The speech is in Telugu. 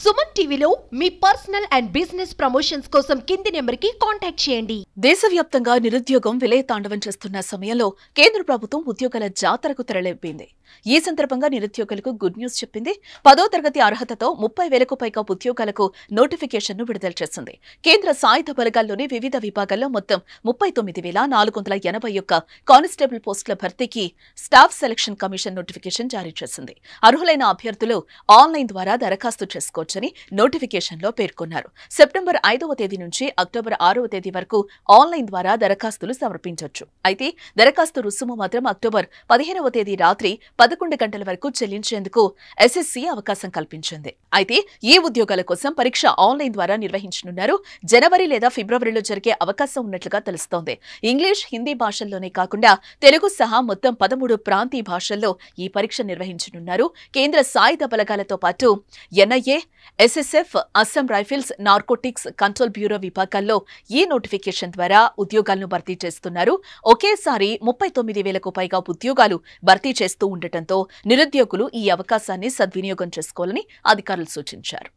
సుమన్ టీవీలో మీ పర్సనల్ అండ్ బిజినెస్ ప్రమోషన్స్ కోసం కింది నెంబర్కి కాంటాక్ట్ చేయండి. దేశవ్యాప్తంగా నిరుద్యోగం విలయతాండవం చేస్తున్న సమయంలో కేంద్ర ప్రభుత్వం ఉద్యోగాల జాతరకు తెరలేపింది. ఈ సందర్భంగా నిరుద్యోగులకు గుడ్ న్యూస్ చెప్పింది. 10వ తరగతి అర్హతతో 30,000కు పైగా ఉద్యోగాలకు నోటిఫికేషన్ను విడుదల చేసింది. కేంద్ర సాయుధ బలగాల్లోని వివిధ విభాగాల్లో మొత్తం 39,481 కానిస్టేబుల్ పోస్టుల భర్తీకి స్టాఫ్ సెలక్షన్ కమిషన్ నోటిఫికేషన్ జారీ చేసింది. అర్హులైన అభ్యర్థులు ఆన్లైన్ ద్వారా దరఖాస్తు చేసుకోవచ్చని నోటిఫికేషన్లో పేర్కొన్నారు. సెప్టెంబర్ 5వ తేదీ నుంచి అక్టోబర్ 6వ తేదీ వరకు ఆన్లైన్ ద్వారా దరఖాస్తులు సమర్పించవచ్చు. అయితే దరఖాస్తు రుసుము మాత్రం అక్టోబర్ 15వ తేదీ రాత్రి 11 గంటల వరకు చెల్లించేందుకు ఎస్ఎస్సీ అవకాశం కల్పించింది. అయితే ఈ ఉద్యోగాల కోసం పరీక్ష ఆన్లైన్ ద్వారా నిర్వహించనున్నారు. జనవరి లేదా ఫిబ్రవరిలో జరిగే అవకాశం ఉన్నట్లుగా తెలుస్తోంది. ఇంగ్లీష్, హిందీ భాషల్లోనే కాకుండా తెలుగు సహా మొత్తం 13 ప్రాంతీయ భాషల్లో ఈ పరీక్ష నిర్వహించనున్నారు. కేంద్ర సాయుధ బలగాలతో పాటు NIA, SSF, Assam rifles, narcotics control bureau విభాగాల్లో ఈ నోటిఫికేషన్ ద్వారా ఉద్యోగాలను భర్తీ చేస్తున్నారు. ఒకేసారి 39,000కు పైగా ఉద్యోగాలు భర్తీ చేస్తూ ఉండటంతో నిరుద్యోగులు ఈ అవకాశాన్ని సద్వినియోగం చేసుకోవాలని అధికారులు సూచించారు.